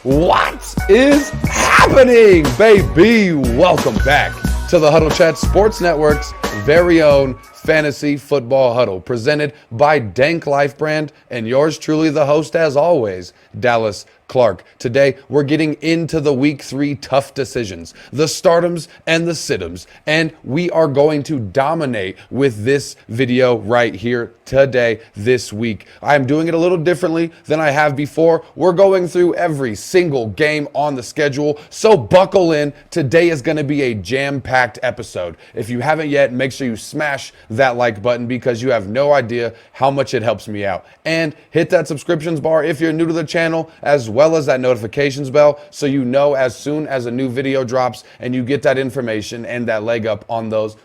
What is happening, baby? Welcome back to the Huddle Chat Sports Network's very own Fantasy Football Huddle, presented by Danklyfe brand, and yours truly, the host as always, Dallas Clark. Today, we're getting into the Week 3 tough decisions, the startums and the situms, and we are going to dominate with this video right here today, this week. I am doing it a little differently than I have before. We're going through every single game on the schedule, so buckle in. Today is going to be a jam-packed episode. If you haven't yet, make sure you smash that like button because you have no idea how much it helps me out. And hit that subscriptions bar if you're new to the channel, as well as that notifications bell, so you know as soon as a new video drops and you get that information and that leg up on those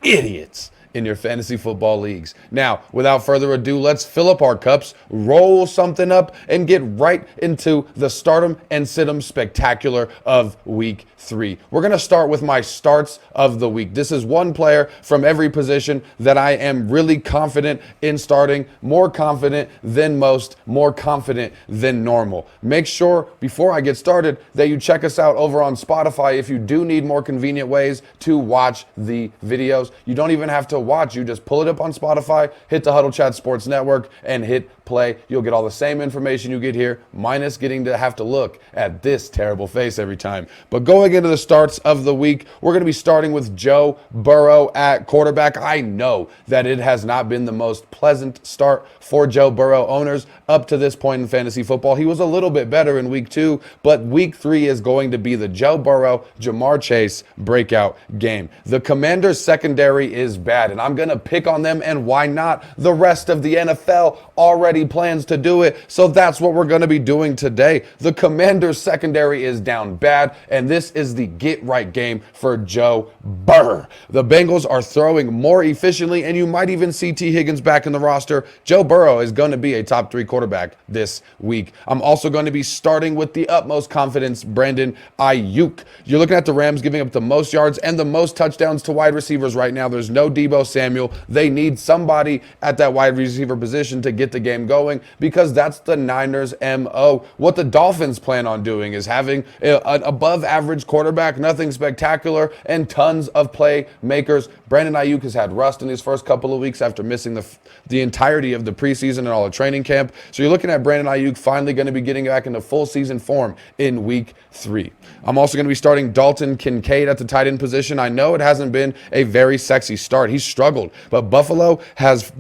idiots in your fantasy football leagues. Now, without further ado, let's fill up our cups, roll something up, and get right into the stardom and situm spectacular of Week 3. We're going to start with my starts of the week. This is one player from every position that I am really confident in starting, more confident than most, more confident than normal. Make sure, before I get started, that you check us out over on Spotify if you do need more convenient ways to watch the videos. You don't even have to watch, you just pull it up on Spotify, hit the Huddle Chat Sports Network, and hit play. You'll get all the same information you get here, minus getting to have to look at this terrible face every time. But going into the starts of the week, we're going to be starting with Joe Burrow at quarterback. I know that it has not been the most pleasant start for Joe Burrow owners up to this point in fantasy football. He was a little bit better in Week 2, but Week 3 is going to be the Joe Burrow, Jamar Chase breakout game. The Commanders secondary is bad, and I'm going to pick on them, and why not? The rest of the NFL already plans to do it, so that's what we're going to be doing today. The Commanders secondary is down bad, and this is the get-right game for Joe Burrow. The Bengals are throwing more efficiently, and you might even see T. Higgins back in the roster. Joe Burrow is going to be a top 3 quarterback this week. I'm also going to be starting with the utmost confidence, Brandon Ayuk. You're looking at the Rams giving up the most yards and the most touchdowns to wide receivers right now. There's no Deebo Samuel. They need somebody at that wide receiver position to get the game going, because that's the Niners' MO. What the Dolphins plan on doing is having an above average quarterback, nothing spectacular, and tons of playmakers. Brandon Ayuk has had rust in his first couple of weeks after missing the entirety of the preseason and all the training camp. So you're looking at Brandon Ayuk finally going to be getting back into full season form in Week 3. I'm also going to be starting Dalton Kincaid at the tight end position. I know it hasn't been a very sexy start. He's struggled, but Buffalo has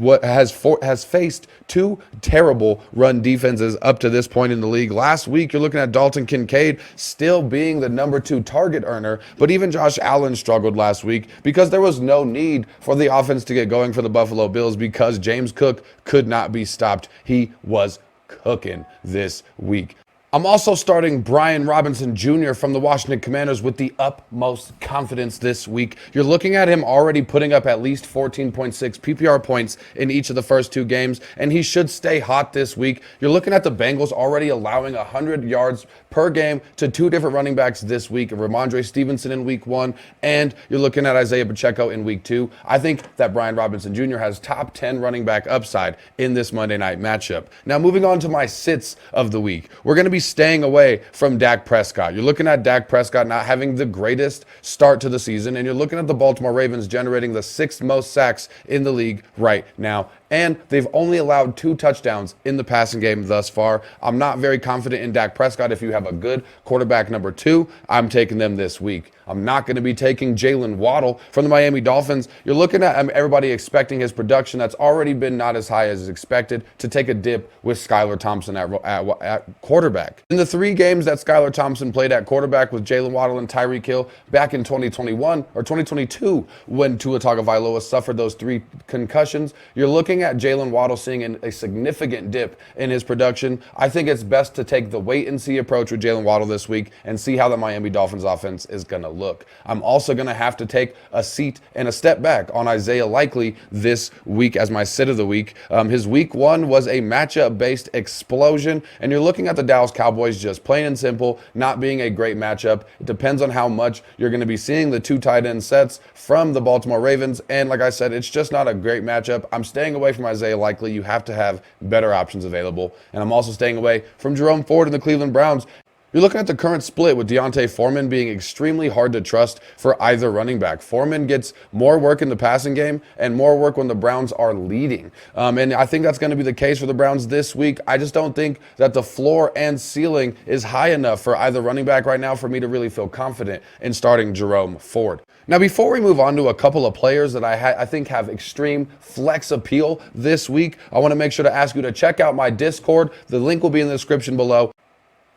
faced 2 terrible run defenses up to this point in the league. Last week, you're looking at Dalton Kincaid still being the number 2 target earner, but even Josh Allen struggled last week because there was no need for the offense to get going for the Buffalo Bills because James Cook could not be stopped. He was cooking this week. I'm also starting Brian Robinson Jr. from the Washington Commanders with the utmost confidence this week. You're looking at him already putting up at least 14.6 PPR points in each of the first 2 games, and he should stay hot this week. You're looking at the Bengals already allowing 100 yards per game to 2 different running backs this week, Ramondre Stevenson in Week 1, and you're looking at Isaiah Pacheco in Week 2. I think that Brian Robinson Jr. has top 10 running back upside in this Monday night matchup. Now, moving on to my sits of the week, we're going to be staying away from Dak Prescott. You're looking at Dak Prescott not having the greatest start to the season, and you're looking at the Baltimore Ravens generating the 6th most sacks in the league right now. And they've only allowed 2 touchdowns in the passing game thus far. I'm not very confident in Dak Prescott. If you have a good quarterback number 2, I'm taking them this week. I'm not going to be taking Jalen Waddle from the Miami Dolphins. You're looking at everybody expecting his production that's already been not as high as expected to take a dip with Skylar Thompson at quarterback. In the 3 games that Skylar Thompson played at quarterback with Jalen Waddle and Tyreek Hill back in 2021 or 2022 when Tua Tagovailoa suffered those 3 concussions, you're looking at Jalen Waddle seeing a significant dip in his production. I think it's best to take the wait-and-see approach with Jalen Waddle this week and see how the Miami Dolphins offense is going to look. I'm also going to have to take a seat and a step back on Isaiah Likely this week as my sit of the week. His Week 1 was a matchup-based explosion, and you're looking at the Dallas Cowboys just plain and simple not being a great matchup. It depends on how much you're going to be seeing the 2 tight end sets from the Baltimore Ravens, and like I said, it's just not a great matchup. I'm staying away from Isaiah Likely. You have to have better options available. And I'm also staying away from Jerome Ford and the Cleveland Browns. You're looking at the current split with D'Onta Foreman being extremely hard to trust for either running back. Foreman gets more work in the passing game and more work when the Browns are leading. And I think that's going to be the case for the Browns this week. I just don't think that the floor and ceiling is high enough for either running back right now for me to really feel confident in starting Jerome Ford. Now, before we move on to a couple of players that I think have extreme flex appeal this week, I want to make sure to ask you to check out my Discord. The link will be in the description below.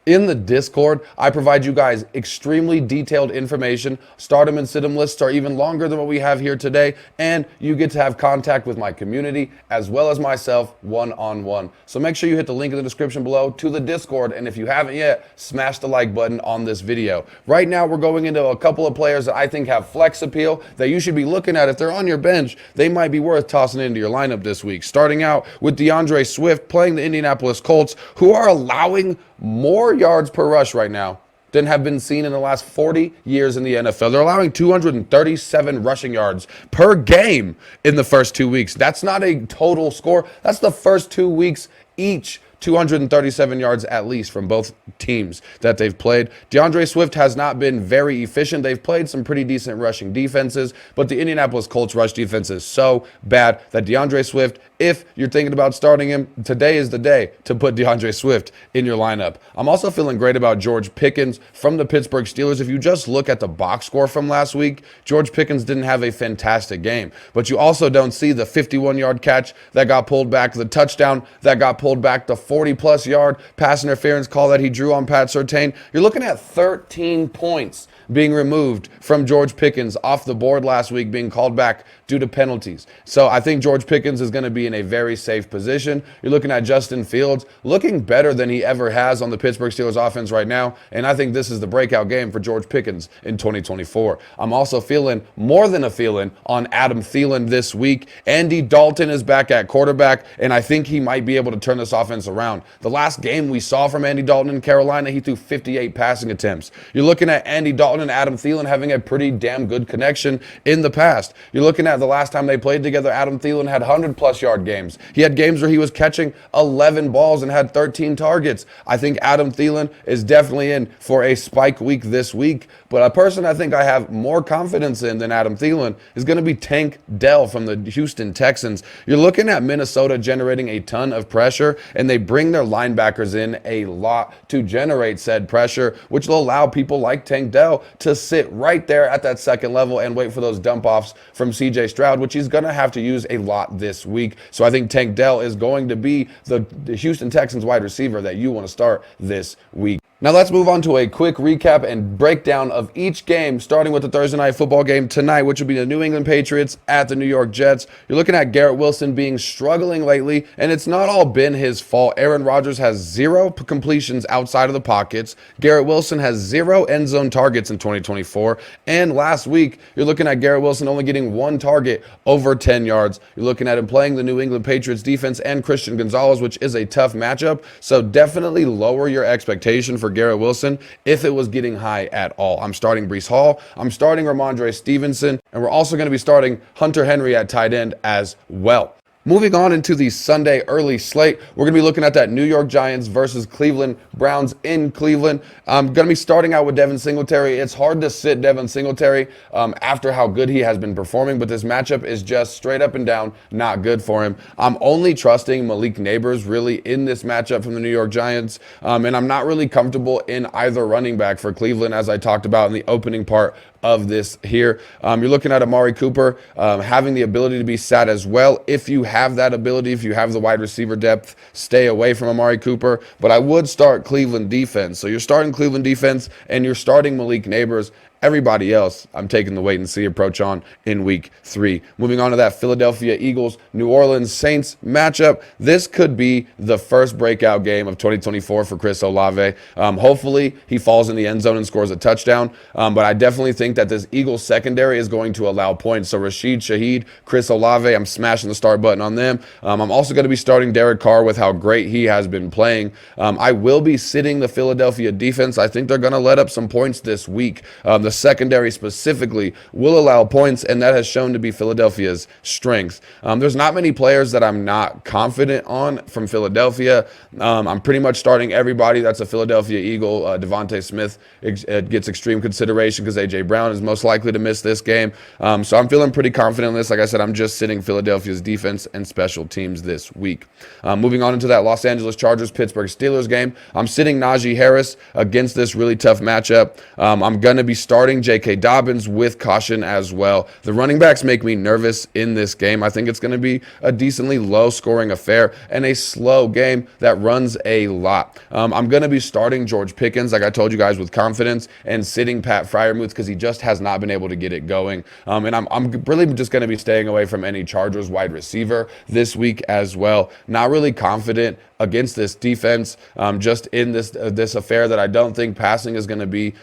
In the Discord, I provide you guys extremely detailed information. Stardom and Situm lists are even longer than what we have here today, and you get to have contact with my community as well as myself one-on-one. So make sure you hit the link in the description below to the Discord, and if you haven't yet, smash the like button on this video. Right now, we're going into a couple of players that I think have flex appeal that you should be looking at. If they're on your bench, they might be worth tossing into your lineup this week. Starting out with DeAndre Swift playing the Indianapolis Colts, who are allowing more yards per rush right now than have been seen in the last 40 years in the NFL. They're allowing 237 rushing yards per game in the first 2 weeks. That's not a total score. That's the first 2 weeks each. 237 yards at least from both teams that they've played. DeAndre Swift has not been very efficient. They've played some pretty decent rushing defenses, but the Indianapolis Colts rush defense is so bad that DeAndre Swift, if you're thinking about starting him, today is the day to put DeAndre Swift in your lineup. I'm also feeling great about George Pickens from the Pittsburgh Steelers. If you just look at the box score from last week, George Pickens didn't have a fantastic game, but you also don't see the 51-yard catch that got pulled back, the touchdown that got pulled back, the 40-plus yard pass interference call that he drew on Pat Surtain. You're looking at 13 points being removed from George Pickens off the board last week, being called back due to penalties. So I think George Pickens is going to be in a very safe position. You're looking at Justin Fields looking better than he ever has on the Pittsburgh Steelers offense right now, and I think this is the breakout game for George Pickens in 2024. I'm also feeling more than a feeling on Adam Thielen this week. Andy Dalton is back at quarterback, and I think he might be able to turn this offense around. The last game we saw from Andy Dalton in Carolina, he threw 58 passing attempts. You're looking at Andy Dalton and Adam Thielen having a pretty damn good connection in the past. You're looking at the last time they played together, Adam Thielen had 100-plus yard games. He had games where he was catching 11 balls and had 13 targets. I think Adam Thielen is definitely in for a spike week this week, but a person I think I have more confidence in than Adam Thielen is going to be Tank Dell from the Houston Texans. You're looking at Minnesota generating a ton of pressure, and they bring their linebackers in a lot to generate said pressure, which will allow people like Tank Dell to sit right there at that second level and wait for those dump offs from CJ Stroud, which he's going to have to use a lot this week. So I think Tank Dell is going to be the Houston Texans wide receiver that you want to start this week. Now let's move on to a quick recap and breakdown of each game, starting with the Thursday night football game tonight, which will be the New England Patriots at the New York Jets. You're looking at Garrett Wilson being struggling lately, and it's not all been his fault. Aaron Rodgers has 0 completions outside of the pockets. Garrett Wilson has 0 end zone targets in 2024. And last week, you're looking at Garrett Wilson only getting 1 target over 10 yards. You're looking at him playing the New England Patriots defense and Christian Gonzalez, which is a tough matchup. So definitely lower your expectation for Garrett Wilson if it was getting high at all. I'm starting Breece Hall. I'm starting Ramondre Stevenson. And we're also going to be starting Hunter Henry at tight end as well. Moving on into the Sunday early slate, we're going to be looking at that New York Giants versus Cleveland Browns in Cleveland. I'm going to be starting out with Devin Singletary. It's hard to sit Devin Singletary after how good he has been performing, but this matchup is just straight up and down not good for him. I'm only trusting Malik Neighbors really in this matchup from the New York Giants, and I'm not really comfortable in either running back for Cleveland, as I talked about in the opening part of this here. You're looking at Amari Cooper having the ability to be sat as well. If you have that ability, if you have the wide receiver depth, stay away from Amari Cooper. But I would start Cleveland defense. So you're starting Cleveland defense and you're starting Malik Neighbors. Everybody else, I'm taking the wait and see approach on in week 3. Moving on to that Philadelphia Eagles, New Orleans Saints matchup. This could be the first breakout game of 2024 for Chris Olave. Hopefully he falls in the end zone and scores a touchdown. But I definitely think that this Eagles secondary is going to allow points. So Rashid Shaheed, Chris Olave, I'm smashing the start button on them. I'm also going to be starting Derek Carr with how great he has been playing. I will be sitting the Philadelphia defense. I think they're going to let up some points this week. The The secondary specifically will allow points, and that has shown to be Philadelphia's strength. There's not many players that I'm not confident on from Philadelphia. I'm pretty much starting everybody that's a Philadelphia Eagle. Devontae Smith gets extreme consideration because A.J. Brown is most likely to miss this game. So I'm feeling pretty confident in this. Like I said, I'm just sitting Philadelphia's defense and special teams this week. Moving on into that Los Angeles Chargers-Pittsburgh Steelers game, I'm sitting Najee Harris against this really tough matchup. I'm going to be starting J.K. Dobbins with caution as well. The running backs make me nervous in this game. I think it's going to be a decently low-scoring affair and a slow game that runs a lot. I'm going to be starting George Pickens, like I told you guys, with confidence, and sitting Pat Freiermuth because he just has not been able to get it going. And I'm really just going to be staying away from any Chargers wide receiver this week as well. Not really confident against this defense, just in this affair that I don't think passing is going to be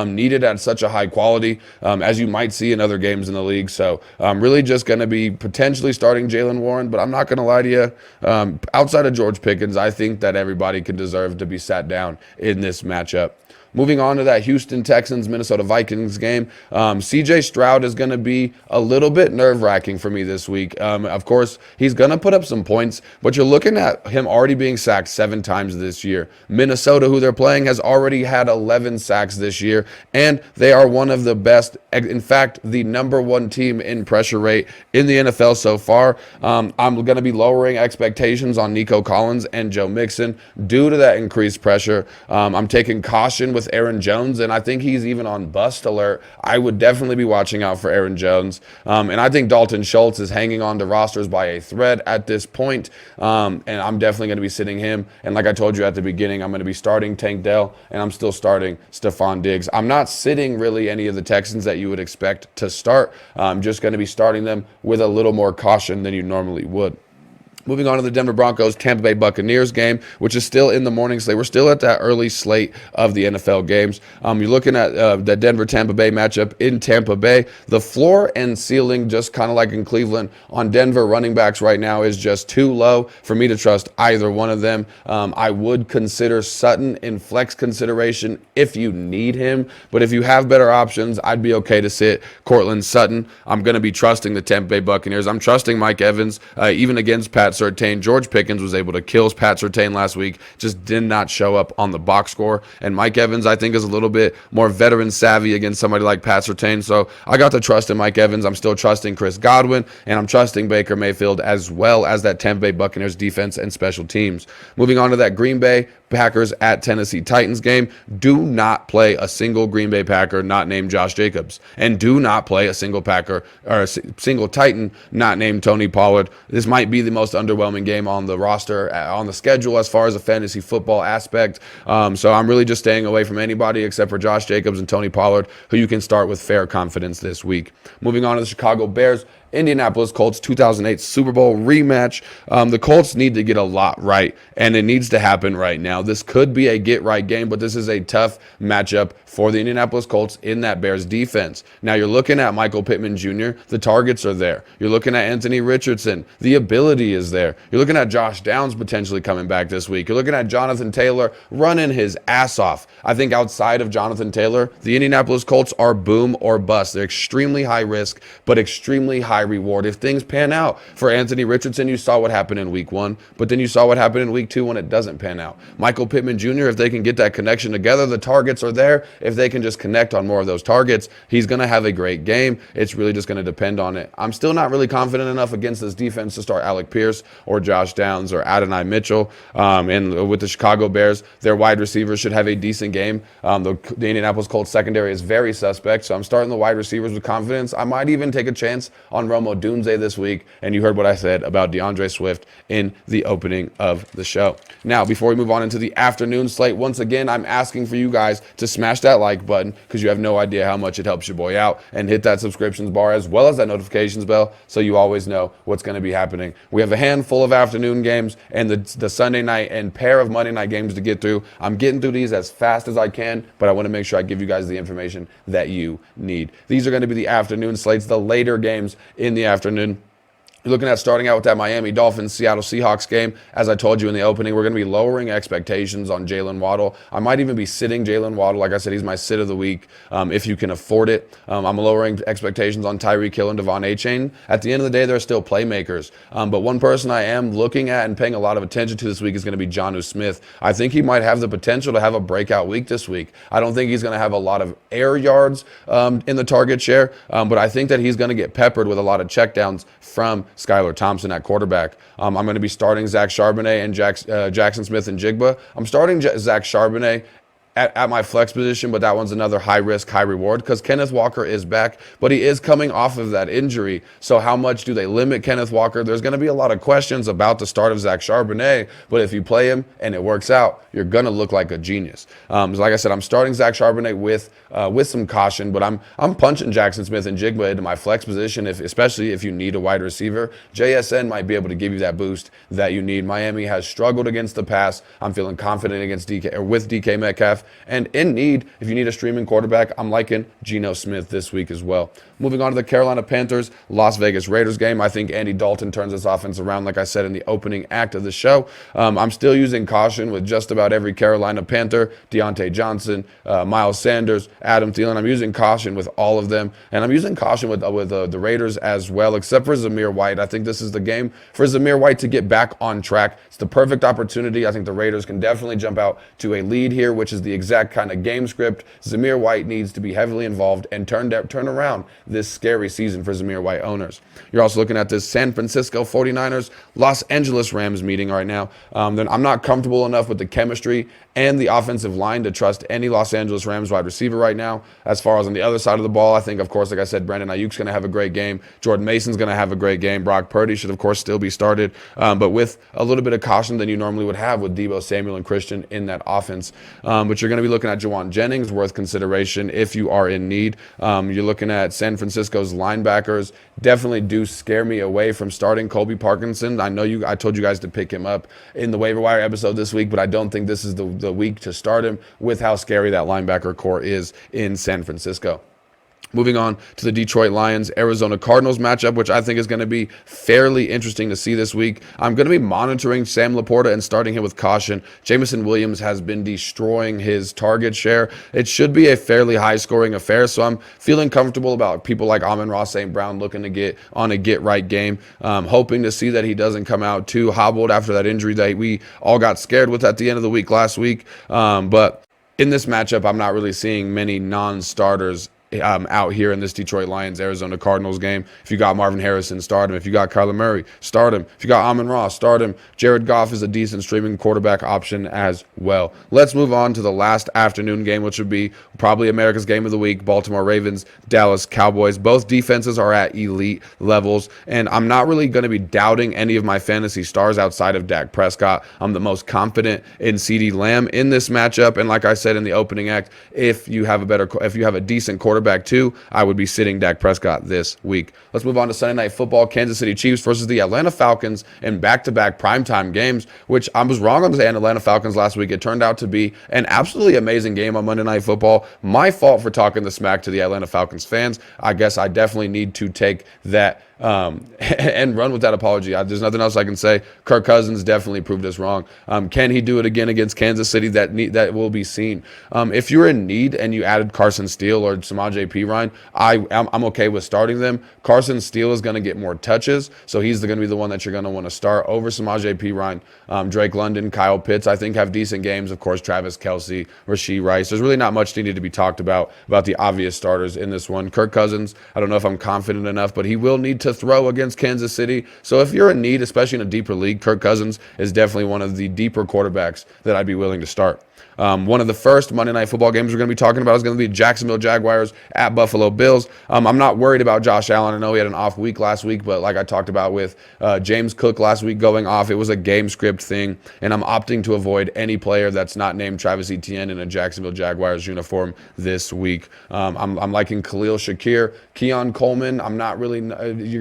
needed at such a high quality as you might see in other games in the league. So I'm really just going to be potentially starting Jaylen Warren, but I'm not going to lie to you. Outside of George Pickens, I think that everybody can deserve to be sat down in this matchup. Moving on to that Houston Texans, Minnesota Vikings game, C.J. Stroud is going to be a little bit nerve-wracking for me this week. Of course, he's going to put up some points, but you're looking at him already being sacked 7 times this year. Minnesota, who they're playing, has already had 11 sacks this year, and they are one of the best, in fact, the #1 team in pressure rate in the NFL so far. I'm going to be lowering expectations on Nico Collins and Joe Mixon due to that increased pressure. I'm taking caution with Aaron Jones, and I think he's even on bust alert. I would definitely be watching out for Aaron Jones. And I think Dalton Schultz is hanging on to rosters by a thread at this point. And I'm definitely going to be sitting him. And like I told you at the beginning, I'm going to be starting Tank Dell, and I'm still starting Stephon Diggs. I'm not sitting really any of the Texans that you would expect to start. I'm just going to be starting them with a little more caution than you normally would. Moving on to the Denver Broncos, Tampa Bay Buccaneers game, which is still in the morning slate. We're still at that early slate of the NFL games. You're looking at the Denver-Tampa Bay matchup in Tampa Bay. The floor and ceiling, just kind of like in Cleveland, on Denver running backs right now is just too low for me to trust either one of them. I would consider Sutton in flex consideration if you need him, but if you have better options, I'd be okay to sit Courtland Sutton. I'm going to be trusting the Tampa Bay Buccaneers. I'm trusting Mike Evans, even against Pat Surtain. George Pickens was able to kill Pat Surtain last week, just did not show up on the box score. And Mike Evans, I think, is a little bit more veteran savvy against somebody like Pat Surtain. So I got to trust in Mike Evans. I'm still trusting Chris Godwin, and I'm trusting Baker Mayfield as well as that Tampa Bay Buccaneers defense and special teams. Moving on to that Green Bay Packers at Tennessee Titans game, do not play a single Green Bay Packer not named Josh Jacobs, and do not play a single Packer or a single Titan not named Tony Pollard. This might be the most underwhelming game on the roster, on the schedule as far as a fantasy football aspect. So I'm really just staying away from anybody except for Josh Jacobs and Tony Pollard, who you can start with fair confidence this week. Moving on to the Chicago Bears, Indianapolis Colts 2008 Super Bowl rematch. The Colts need to get a lot right, and it needs to happen right now. This could be a get-right game, but this is a tough matchup for the Indianapolis Colts in that Bears defense. Now, you're looking at Michael Pittman Jr. The targets are there. You're looking at Anthony Richardson. The ability is there. You're looking at Josh Downs potentially coming back this week. You're looking at Jonathan Taylor running his ass off. I think outside of Jonathan Taylor, the Indianapolis Colts are boom or bust. They're extremely high risk, but extremely high reward. If things pan out for Anthony Richardson, you saw what happened in week 1, but then you saw what happened in week 2 when it doesn't pan out. Michael Pittman Jr., if they can get that connection together, the targets are there. If they can just connect on more of those targets, he's going to have a great game. It's really just going to depend on it. I'm still not really confident enough against this defense to start Alec Pierce or Josh Downs or Adonai Mitchell. And with the Chicago Bears, their wide receivers should have a decent game. The Indianapolis Colts secondary is very suspect, so I'm starting the wide receivers with confidence. I might even take a chance on Rome Odunze this week, and you heard what I said about DeAndre Swift in the opening of the show. Now, before we move on into the afternoon slate, once again, I'm asking for you guys to smash that like button because you have no idea how much it helps your boy out, and hit that subscriptions bar as well as that notifications bell so you always know what's going to be happening. We have a handful of afternoon games and the Sunday night and pair of Monday night games to get through. I'm getting through these as fast as I can, but I want to make sure I give you guys the information that you need. These are going to be the afternoon slates, the later games in the afternoon. You're looking at starting out with that Miami Dolphins Seattle Seahawks game. As I told you in the opening, we're going to be lowering expectations on Jalen Waddle. I might even be sitting Jalen Waddle. Like I said, he's my sit of the week if you can afford it. I'm lowering expectations on Tyreek Hill and Devon Achane. At the end of the day, they're still playmakers. But one person I am looking at and paying a lot of attention to this week is going to be Jonnu Smith. I think he might have the potential to have a breakout week this week. I don't think he's going to have a lot of air yards in the target share, but I think that he's going to get peppered with a lot of checkdowns from Skylar Thompson at quarterback. I'm going to be starting Zach Charbonnet and Jackson Smith and Jigba. I'm starting Zach Charbonnet at my flex position, but that one's another high risk, high reward because Kenneth Walker is back, but he is coming off of that injury. So how much do they limit Kenneth Walker? There's going to be a lot of questions about the start of Zach Charbonnet, but if you play him and it works out, you're going to look like a genius. So like I said, I'm starting Zach Charbonnet with some caution, but I'm punching Jackson Smith and Jigba into my flex position, especially if you need a wide receiver. JSN might be able to give you that boost that you need. Miami has struggled against the pass. I'm feeling confident against with DK Metcalf. And in need, if you need a streaming quarterback, I'm liking Geno Smith this week as well. Moving on to the Carolina Panthers, Las Vegas Raiders game. I think Andy Dalton turns this offense around, like I said in the opening act of the show. I'm still using caution with just about every Carolina Panther, Deontay Johnson, Miles Sanders, Adam Thielen. I'm using caution with all of them. And I'm using caution with the Raiders as well, except for Zamir White. I think this is the game for Zamir White to get back on track. It's the perfect opportunity. I think the Raiders can definitely jump out to a lead here, which is the exact kind of game script Zamir White needs to be heavily involved and turn around this scary season for Zamir White owners. You're also looking at this San Francisco 49ers, Los Angeles Rams meeting right now. Then I'm not comfortable enough with the chemistry and the offensive line to trust any Los Angeles Rams wide receiver right now. As far as on the other side of the ball, I think, of course, like I said, Brandon Ayuk's going to have a great game. Jordan Mason's going to have a great game. Brock Purdy should, of course, still be started, but with a little bit of caution than you normally would have with Deebo Samuel and Christian in that offense. But you're going to be looking at Jawan Jennings, worth consideration if you are in need. You're looking at San Francisco's linebackers. Definitely do scare me away from starting Colby Parkinson. I told you guys to pick him up in the waiver wire episode this week, but I don't think this is the week to start him with how scary that linebacker core is in San Francisco. Moving on to the Detroit Lions, Arizona Cardinals matchup, which I think is going to be fairly interesting to see this week. I'm going to be monitoring Sam Laporta and starting him with caution. Jameson Williams has been destroying his target share. It should be a fairly high-scoring affair, so I'm feeling comfortable about people like Amon-Ra St. Brown looking to get on a get-right game, hoping to see that he doesn't come out too hobbled after that injury that we all got scared with at the end of the week last week. But in this matchup, I'm not really seeing many non-starters out here in this Detroit Lions Arizona Cardinals game. If you got Marvin Harrison, start him. If you got Kyler Murray, start him. If you got Amon-Ra, start him. Jared Goff is a decent streaming quarterback option as well. Let's move on to the last afternoon game, which would be probably America's game of the week, Baltimore Ravens, Dallas Cowboys. Both defenses are at elite levels, and I'm not really going to be doubting any of my fantasy stars outside of Dak Prescott. I'm the most confident in CeeDee Lamb in this matchup, and like I said in the opening act, if you have a decent quarterback too, I would be sitting Dak Prescott this week. Let's move on to Sunday Night Football. Kansas City Chiefs versus the Atlanta Falcons in back-to-back primetime games, which I was wrong on the Atlanta Falcons last week. It turned out to be an absolutely amazing game on Monday Night Football. My fault for talking the smack to the Atlanta Falcons fans. I guess I definitely need to take that and run with that apology. There's nothing else I can say. Kirk Cousins definitely proved us wrong. Can he do it again against Kansas City? That will be seen. If you're in need and you added Carson Steele or Samaje Perine, I'm okay with starting them. Carson Steele is going to get more touches, so he's going to be the one that you're going to want to start over Samaje Perine. Drake London, Kyle Pitts, I think have decent games. Of course, Travis Kelce, Rashee Rice. There's really not much needed to be talked about the obvious starters in this one. Kirk Cousins, I don't know if I'm confident enough, but he will need to throw against Kansas City. So if you're in need, especially in a deeper league, Kirk Cousins is definitely one of the deeper quarterbacks that I'd be willing to start. One of the first Monday Night Football games we're going to be talking about is going to be Jacksonville Jaguars at Buffalo Bills. I'm not worried about Josh Allen. I know he had an off week last week, but like I talked about with James Cook last week going off, it was a game script thing, and I'm opting to avoid any player that's not named Travis Etienne in a Jacksonville Jaguars uniform this week. I'm liking Khalil Shakir, Keon Coleman. I'm not really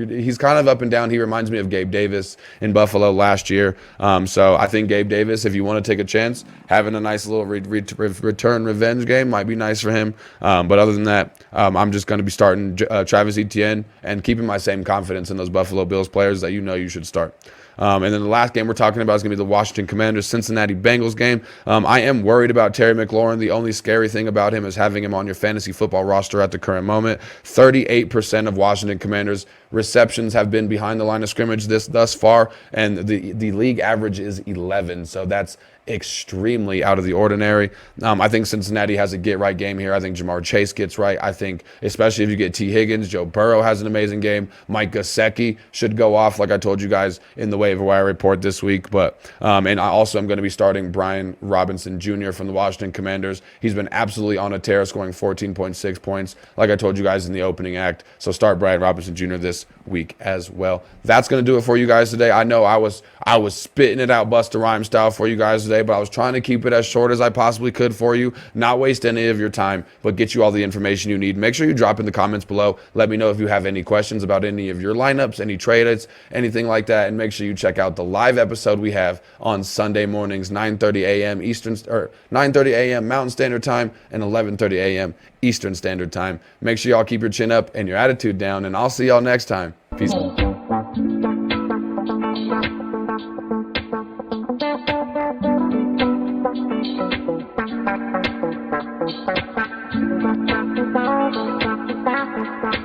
he's kind of up and down. He reminds me of Gabe Davis in Buffalo last year. So I think Gabe Davis, if you want to take a chance, having a nice nice little return revenge game. Might be nice for him. But other than that, I'm just going to be starting Travis Etienne and keeping my same confidence in those Buffalo Bills players that you should start. And then the last game we're talking about is going to be the Washington Commanders Cincinnati Bengals game. I am worried about Terry McLaurin. The only scary thing about him is having him on your fantasy football roster at the current moment. 38% of Washington Commanders receptions have been behind the line of scrimmage thus far, and the league average is 11. So that's extremely out of the ordinary. I think Cincinnati has a get-right game here. I think Jamar Chase gets right. I think, especially if you get T. Higgins, Joe Burrow has an amazing game. Mike Gesicki should go off, like I told you guys in the waiver wire report this week. But and I also am going to be starting Brian Robinson Jr. from the Washington Commanders. He's been absolutely on a tear, scoring 14.6 points, like I told you guys in the opening act. So start Brian Robinson Jr. this week as well. That's going to do it for you guys today. I know I was spitting it out Busta Rhymes style for you guys today, but I was trying to keep it as short as I possibly could for you, not waste any of your time, but get you all the information you need. Make sure you drop in the comments below. Let me know if you have any questions about any of your lineups, any trades, anything like that, and make sure you check out the live episode we have on Sunday mornings, 9:30 a.m. Eastern, or 9:30 a.m. Mountain Standard Time and 11:30 a.m. Eastern Standard Time. Make sure y'all keep your chin up and your attitude down, and I'll see y'all next time. Peace.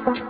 Thank you.